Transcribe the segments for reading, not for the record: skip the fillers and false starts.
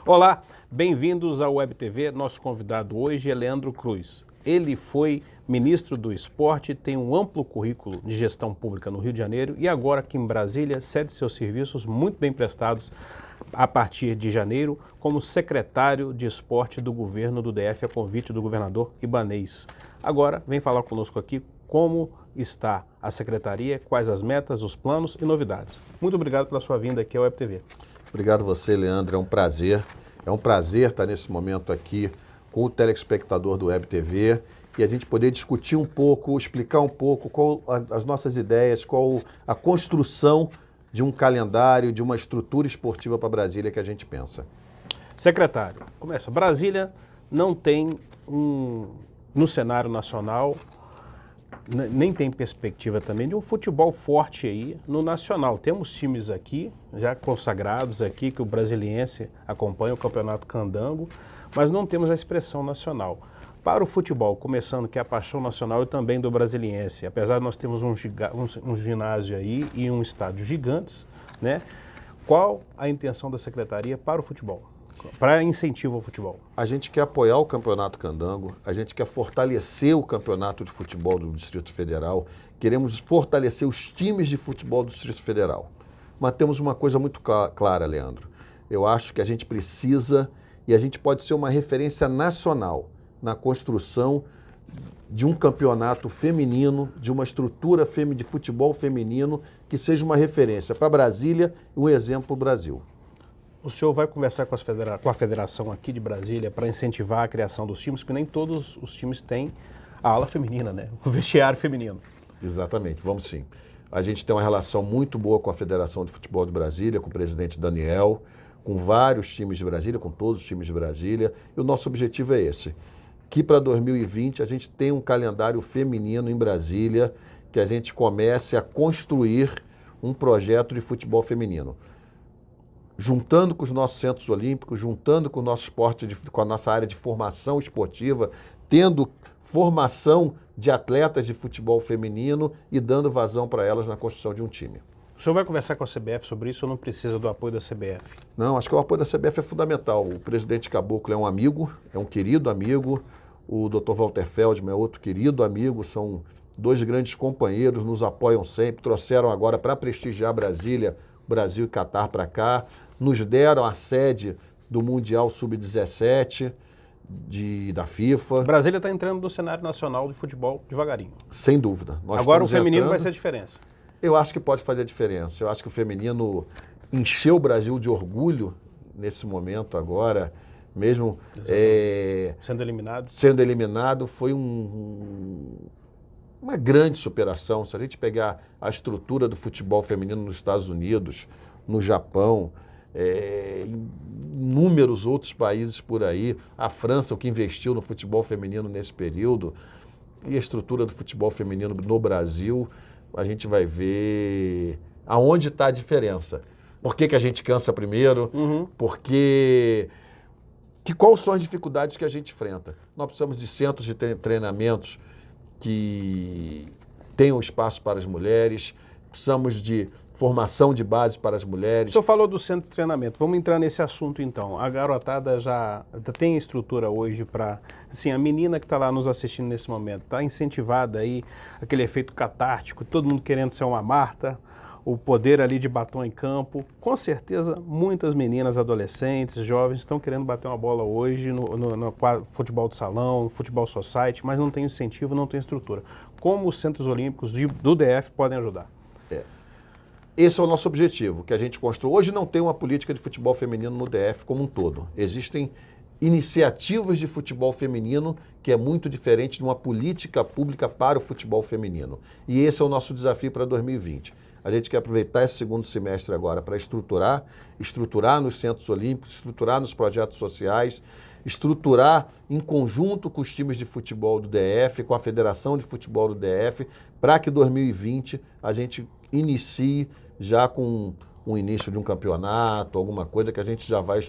Olá, bem-vindos ao Web TV. Nosso convidado hoje é Leandro Cruz. Ele foi ministro do Esporte, tem um amplo currículo de gestão pública no Rio de Janeiro e agora aqui em Brasília cede seus serviços muito bem prestados a partir de janeiro como secretário de Esporte do governo do DF a convite do governador Ibanez. Agora vem falar conosco aqui como está a secretaria, quais as metas, os planos e novidades. Muito obrigado pela sua vinda aqui ao Web TV. Obrigado a você, Leandro, é um prazer. É um prazer estar nesse momento aqui com o telespectador do Web TV e a gente poder discutir um pouco, explicar um pouco qual as nossas ideias, qual a construção de um calendário, de uma estrutura esportiva para Brasília que a gente pensa. Secretário, começa. Brasília não tem no cenário nacional, nem tem perspectiva também de um futebol forte aí no nacional. Temos times aqui, já consagrados aqui, que o brasiliense acompanha o Campeonato Candango, mas não temos a expressão nacional. Para o futebol, começando que é a paixão nacional e também do brasiliense, apesar de nós termos um ginásio aí e um estádio gigantes, né? Qual a intenção da secretaria para o futebol? Para incentivo ao futebol? A gente quer apoiar o Campeonato Candango, a gente quer fortalecer o Campeonato de Futebol do Distrito Federal, queremos fortalecer os times de futebol do Distrito Federal. Mas temos uma coisa muito clara, Leandro. Eu acho que a gente precisa e a gente pode ser uma referência nacional na construção de um campeonato feminino, de uma estrutura de futebol feminino que seja uma referência para Brasília e um exemplo para o Brasil. O senhor vai conversar com a federação aqui de Brasília para incentivar a criação dos times, porque nem todos os times têm a ala feminina, né? O vestiário feminino. Exatamente, vamos sim. A gente tem uma relação muito boa com a Federação de Futebol de Brasília, com o presidente Daniel, com vários times de Brasília, com todos os times de Brasília, e o nosso objetivo é esse, que para 2020 a gente tenha um calendário feminino em Brasília, que a gente comece a construir um projeto de futebol feminino. Juntando com os nossos centros olímpicos, juntando com o nosso esporte, com a nossa área de formação esportiva, tendo formação de atletas de futebol feminino e dando vazão para elas na construção de um time. O senhor vai conversar com a CBF sobre isso ou não precisa do apoio da CBF? Não, acho que o apoio da CBF é fundamental. O presidente Caboclo é um amigo, é um querido amigo, o Dr. Walter Feldman é outro querido amigo, são dois grandes companheiros, nos apoiam sempre, trouxeram agora para prestigiar Brasília, Brasil e Catar para cá, nos deram a sede do Mundial Sub-17 da FIFA. Brasília está entrando no cenário nacional de futebol devagarinho. Sem dúvida. Agora o feminino vai ser a diferença. Eu acho que pode fazer a diferença. Eu acho que o feminino encheu o Brasil de orgulho nesse momento agora, mesmo sendo eliminado, foi uma grande superação. Se a gente pegar a estrutura do futebol feminino nos Estados Unidos, no Japão, em inúmeros outros países por aí, a França, o que investiu no futebol feminino nesse período, e a estrutura do futebol feminino no Brasil, a gente vai ver aonde está a diferença. Por que a gente cansa primeiro? Quais são as dificuldades que a gente enfrenta? Nós precisamos de centros de treinamentos que tenham espaço para as mulheres, precisamos de formação de base para as mulheres. O senhor falou do centro de treinamento, vamos entrar nesse assunto então. A garotada já tem estrutura hoje para, assim, a menina que está lá nos assistindo nesse momento, está incentivada aí, aquele efeito catártico, todo mundo querendo ser uma Marta, o poder ali de batom em campo. Com certeza, muitas meninas, adolescentes, jovens estão querendo bater uma bola hoje no futebol de salão, futebol society, mas não tem incentivo, não tem estrutura. Como os centros olímpicos do DF podem ajudar? Esse é o nosso objetivo, que a gente construiu. Hoje não tem uma política de futebol feminino no DF como um todo. Existem iniciativas de futebol feminino que é muito diferente de uma política pública para o futebol feminino. E esse é o nosso desafio para 2020. A gente quer aproveitar esse segundo semestre agora para estruturar nos centros olímpicos, estruturar nos projetos sociais, estruturar em conjunto com os times de futebol do DF, com a Federação de Futebol do DF, para que 2020 a gente inicie já com o início de um campeonato, alguma coisa que a gente já vai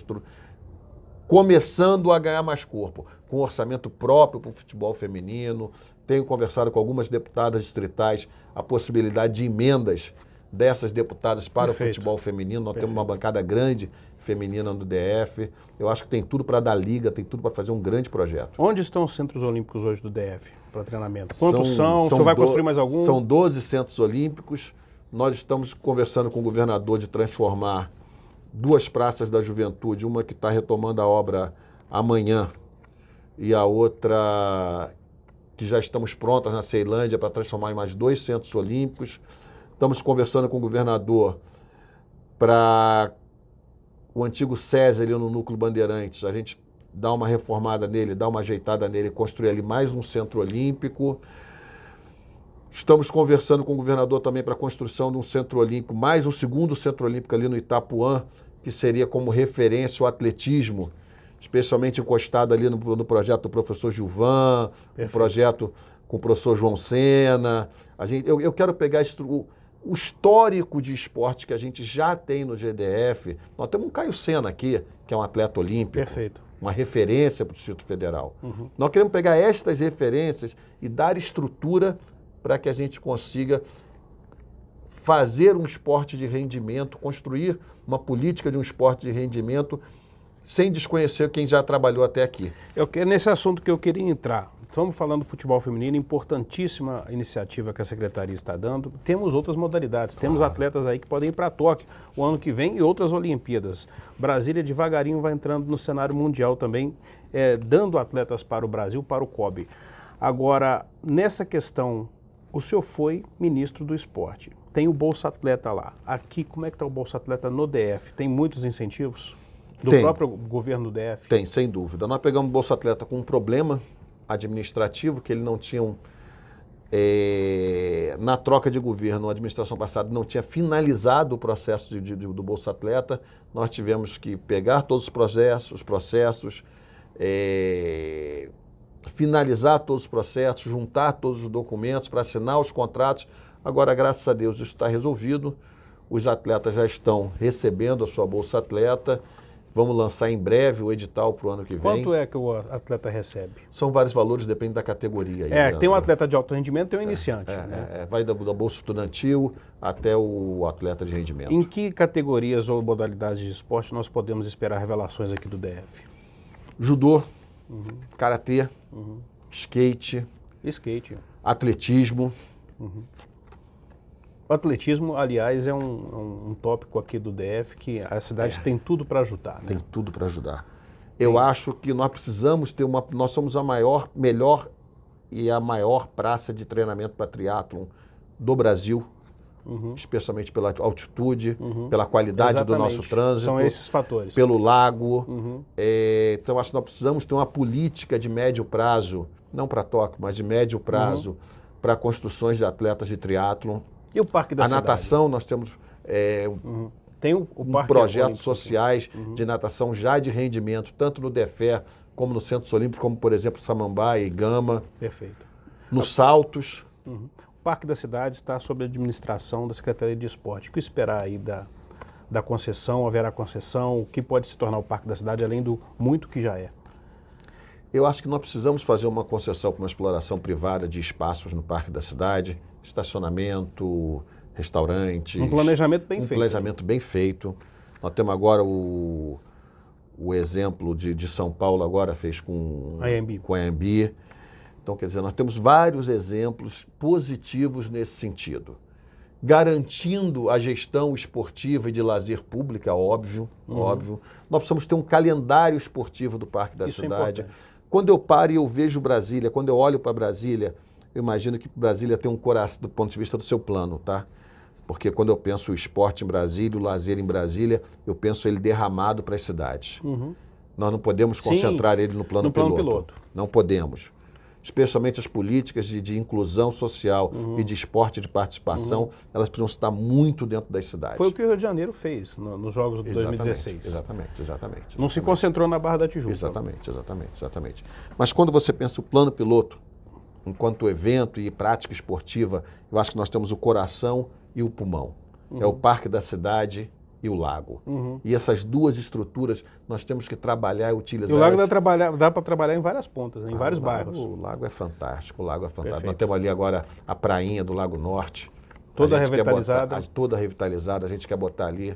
começando a ganhar mais corpo, com orçamento próprio para o futebol feminino. Tenho conversado com algumas deputadas distritais a possibilidade de emendas dessas deputadas para Perfeito. o futebol feminino. Nós Perfeito. temos uma bancada grande feminina no DF. Eu acho que tem tudo para dar liga, tem tudo para fazer um grande projeto. Onde estão os centros olímpicos hoje do DF para treinamento? Quantos são? O senhor vai construir mais algum? São 12 centros olímpicos. Nós estamos conversando com o governador de transformar 2 praças da juventude, uma que está retomando a obra amanhã e a outra que já estamos prontas na Ceilândia para transformar em mais 2 centros olímpicos. Estamos conversando com o governador para o antigo SESI ali no Núcleo Bandeirantes, a gente dá uma reformada nele, dá uma ajeitada nele, construir ali mais um centro olímpico. Estamos conversando com o governador também para a construção de um centro olímpico, mais um segundo centro olímpico ali no Itapuã, que seria como referência o atletismo, especialmente encostado ali no projeto do professor Gilvan, no projeto com o professor João Sena. Eu quero pegar o histórico de esporte que a gente já tem no GDF. Nós temos um Caio Sena aqui, que é um atleta olímpico. Perfeito. Uma referência para o Distrito Federal. Nós queremos pegar estas referências e dar estrutura para que a gente consiga fazer um esporte de rendimento, construir uma política de um esporte de rendimento sem desconhecer quem já trabalhou até aqui. É nesse assunto que eu queria entrar. Estamos falando do futebol feminino, importantíssima iniciativa que a Secretaria está dando. Temos outras modalidades, temos atletas aí que podem ir para Tóquio o ano que vem e outras Olimpíadas. Brasília devagarinho vai entrando no cenário mundial também, dando atletas para o Brasil, para o COB. Agora, nessa questão, o senhor foi ministro do esporte, tem o Bolsa Atleta lá. Aqui, como é que está o Bolsa Atleta no DF? Tem muitos incentivos? Do próprio governo do DF? Tem, sem dúvida. Nós pegamos o Bolsa Atleta com um problema administrativo, que ele não tinha na troca de governo, a administração passada não tinha finalizado o processo do Bolsa Atleta. Nós tivemos que pegar todos os processos, finalizar todos os processos, juntar todos os documentos para assinar os contratos. Agora, graças a Deus, isso está resolvido. Os atletas já estão recebendo a sua Bolsa Atleta. Vamos lançar em breve o edital para o ano que vem. Quanto é que o atleta recebe? São vários valores, depende da categoria. Tem um atleta de alto rendimento e um iniciante. Vai da Bolsa Estudantil até o atleta de rendimento. Em que categorias ou modalidades de esporte nós podemos esperar revelações aqui do DF? Judô, karatê, skate, atletismo. O atletismo, aliás, é um tópico aqui do DF que a cidade tem tudo para ajudar. Né? Tem tudo para ajudar. Eu acho que nós precisamos ter nós somos a melhor e a maior praça de treinamento para triatlon do Brasil, especialmente pela altitude, pela qualidade do nosso trânsito. São esses fatores. Pelo lago. Então, acho que nós precisamos ter uma política de médio prazo, não para Tóquio, mas de médio prazo, para construções de atletas de triatlon. E o Parque da Cidade? A natação, nós temos tem o Parque projetos sociais de natação já de rendimento, tanto no DEFE como nos Centros Olímpicos, como, por exemplo, Samambaia e Gama. Perfeito. Nos saltos. O Parque da Cidade está sob a administração da Secretaria de Esporte. O que esperar aí da concessão? Haverá concessão? O que pode se tornar o Parque da Cidade, além do muito que já é? Eu acho que nós precisamos fazer uma concessão para uma exploração privada de espaços no Parque da Cidade, estacionamento, restaurantes. Um planejamento bem feito. Um planejamento bem feito. Nós temos agora o exemplo de São Paulo, agora fez com a AMB. Então, quer dizer, nós temos vários exemplos positivos nesse sentido. Garantindo a gestão esportiva e de lazer pública, óbvio. Nós precisamos ter um calendário esportivo do Parque da Cidade. Quando eu paro e eu vejo Brasília, quando eu olho para Brasília, eu imagino que Brasília tem um coração do ponto de vista do seu plano, tá? Porque quando eu penso o esporte em Brasília, o lazer em Brasília, eu penso ele derramado para as cidades. Nós não podemos concentrar ele no plano piloto. Não podemos. Especialmente as políticas de inclusão social e de esporte de participação, elas precisam estar muito dentro das cidades. Foi o que o Rio de Janeiro fez nos Jogos de 2016. Exatamente. Não se concentrou na Barra da Tijuca. Exatamente. Mas quando você pensa o plano piloto, enquanto evento e prática esportiva, eu acho que nós temos o coração e o pulmão. É o Parque da Cidade e o lago. E essas duas estruturas nós temos que trabalhar e utilizar. E o lago dá para trabalhar em várias pontas, em vários bairros. O lago é fantástico, Perfeito. Nós temos ali agora a prainha do Lago Norte. Toda a gente quer revitalizada? botar, toda revitalizada. A gente quer botar ali,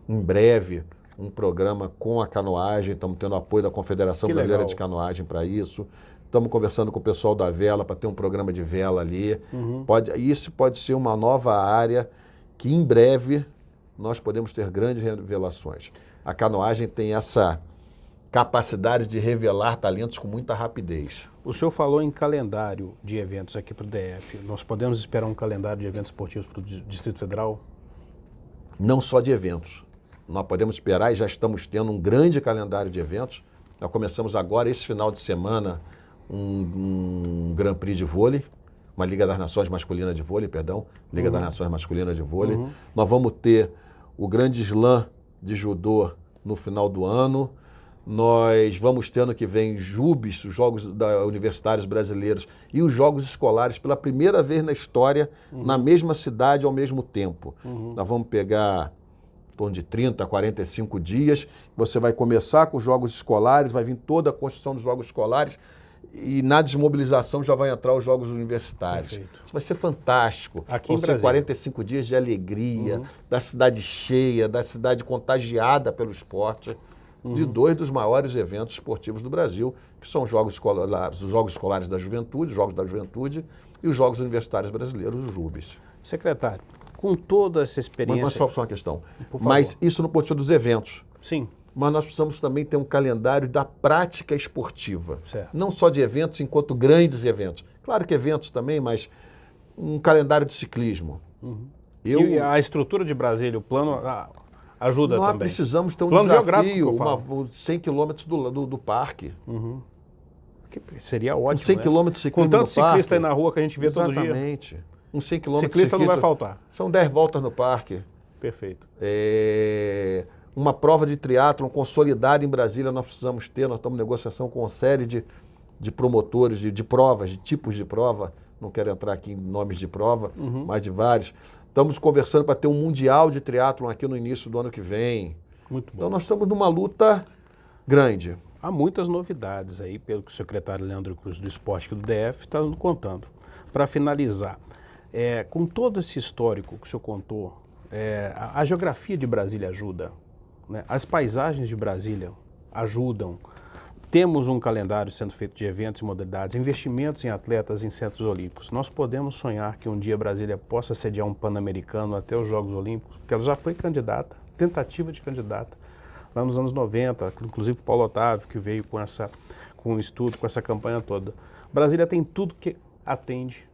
em breve, um programa com a canoagem. Estamos tendo apoio da Confederação Brasileira de Canoagem para isso. Estamos conversando com o pessoal da vela para ter um programa de vela ali. Isso pode ser uma nova área que, em breve, nós podemos ter grandes revelações. A canoagem tem essa capacidade de revelar talentos com muita rapidez. O senhor falou em calendário de eventos aqui para o DF. Nós podemos esperar um calendário de eventos esportivos para o Distrito Federal? Não só de eventos. Nós podemos esperar e já estamos tendo um grande calendário de eventos. Nós começamos agora, esse final de semana, um Grand Prix de vôlei, uma Liga das Nações Masculina de Vôlei, perdão, Liga das Nações Masculina de Vôlei. Nós vamos ter o grande slam de judô no final do ano. Nós vamos ter ano que vem JUBs, os Jogos Universitários Brasileiros, e os Jogos Escolares, pela primeira vez na história, na mesma cidade ao mesmo tempo. Nós vamos pegar em torno de 30 a 45 dias. Você vai começar com os Jogos Escolares, vai vir toda a construção dos Jogos Escolares, e na desmobilização já vai entrar os Jogos Universitários. Perfeito. Isso vai ser fantástico. Aqui vão em ser Brasília. 45 dias de alegria, da cidade cheia, da cidade contagiada pelo esporte, de dois dos maiores eventos esportivos do Brasil, que são os Jogos Escolares da Juventude, os Jogos da Juventude, e os Jogos Universitários Brasileiros, os JUBs. Secretário, com toda essa experiência... Mas só uma questão. Por Mas favor. isso não pode ser dos eventos. Sim. Mas nós precisamos também ter um calendário da prática esportiva. Certo. Não só de eventos, enquanto grandes eventos. Claro que eventos também, mas um calendário de ciclismo. E a estrutura de Brasília, o plano ajuda Nós também. precisamos ter um Plano geográfico que desafio, eu falo. 100 quilômetros do parque. Que seria ótimo, 100 né? quilômetros de ciclismo Com tanto no parque. ciclista aí na rua que a gente vê todo dia. Exatamente. Um 100 quilômetros de Ciclista não vai faltar. São 10 voltas no parque. Perfeito. Uma prova de triatlon consolidada em Brasília nós precisamos ter. Nós estamos em negociação com uma série de promotores, de provas, de tipos de prova. Não quero entrar aqui em nomes de prova, mas de vários. Estamos conversando para ter um mundial de triatlon aqui no início do ano que vem. Muito bom. Então nós estamos numa luta grande. Há muitas novidades aí, pelo que o secretário Leandro Cruz do Esporte aqui do DF está nos contando. Para finalizar, com todo esse histórico que o senhor contou, a geografia de Brasília ajuda, né? As paisagens de Brasília ajudam. Temos um calendário sendo feito de eventos e modalidades, investimentos em atletas em centros olímpicos. Nós podemos sonhar que um dia Brasília possa sediar um Pan-Americano até os Jogos Olímpicos, porque ela já foi candidata, tentativa de candidata, lá nos anos 90, inclusive o Paulo Otávio, que veio com um estudo, com essa campanha toda. Brasília tem tudo que atende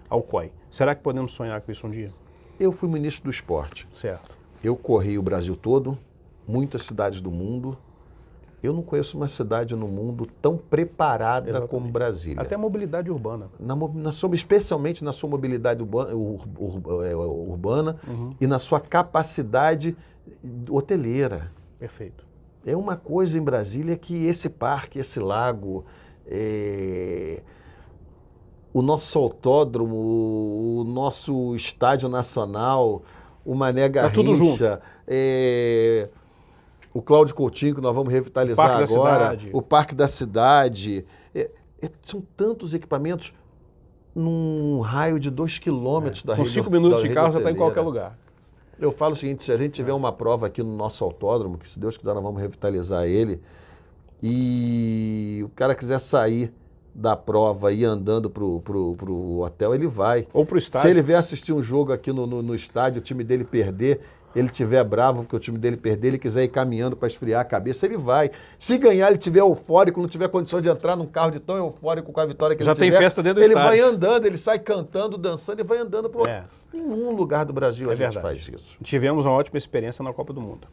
ao COI. Será que podemos sonhar com isso um dia? Eu fui ministro do esporte. Certo. Eu corri o Brasil todo, muitas cidades do mundo. Eu não conheço uma cidade no mundo tão preparada Exatamente. como Brasília. Até a mobilidade urbana. Especialmente na sua mobilidade urbana e na sua capacidade hoteleira. Perfeito. É uma coisa em Brasília que esse parque, esse lago, o nosso autódromo, o nosso estádio nacional, o Mané Garrincha, tudo junto. O Cláudio Coutinho, que nós vamos revitalizar agora, o Parque da Cidade. São tantos equipamentos num raio de 2 quilômetros da rede. Com 5 minutos da de rede carro, você está em hoteleira. qualquer lugar. Eu falo o seguinte, se a gente tiver uma prova aqui no nosso autódromo, que se Deus quiser nós vamos revitalizar ele, e o cara quiser sair da prova e ir andando pro hotel, ele vai. Ou pro estádio. Se ele vier assistir um jogo aqui no estádio, o time dele perder, ele estiver bravo porque o time dele perder, ele quiser ir caminhando para esfriar a cabeça, ele vai. Se ganhar, ele estiver eufórico, não tiver condição de entrar num carro de tão eufórico com a vitória que Já ele tiver. tem festa dentro do ele estádio. Vai andando, ele sai cantando, dançando, ele vai andando pro outro. Nenhum lugar do Brasil a gente verdade. faz isso. Tivemos uma ótima experiência na Copa do Mundo.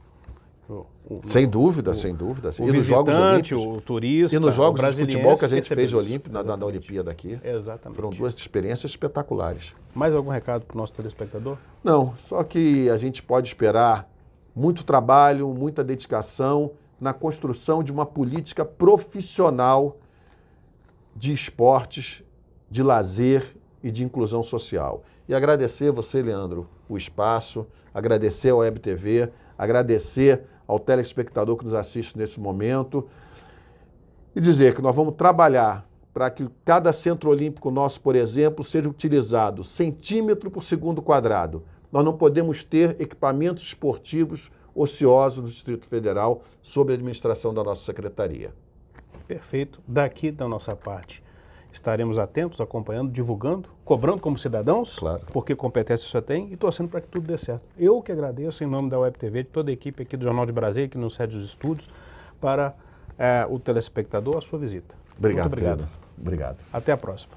Sem dúvida, sem dúvida. O E nos Jogos visitante, Olímpicos. o turista, E nos Jogos o de brasiliense futebol que a gente fez percebeu olímpico, na Olimpíada aqui. Exatamente. Foram duas experiências espetaculares. Mais algum recado para o nosso telespectador? Não, só que a gente pode esperar muito trabalho, muita dedicação na construção de uma política profissional de esportes, de lazer e de inclusão social. E agradecer a você, Leandro, o espaço, agradecer ao Web TV, agradecer ao telespectador que nos assiste nesse momento e dizer que nós vamos trabalhar para que cada centro olímpico nosso, por exemplo, seja utilizado centímetro por segundo quadrado. Nós não podemos ter equipamentos esportivos ociosos no Distrito Federal sob a administração da nossa secretaria. Perfeito. Daqui da nossa parte, estaremos atentos, acompanhando, divulgando, cobrando como cidadãos, Claro. porque competência você tem, e torcendo para que tudo dê certo. Eu que agradeço em nome da Web TV, de toda a equipe aqui do Jornal de Brasília, que nos cede os estúdios, para o telespectador, a sua visita. Obrigado, Muito obrigado. querido. Obrigado. Até a próxima.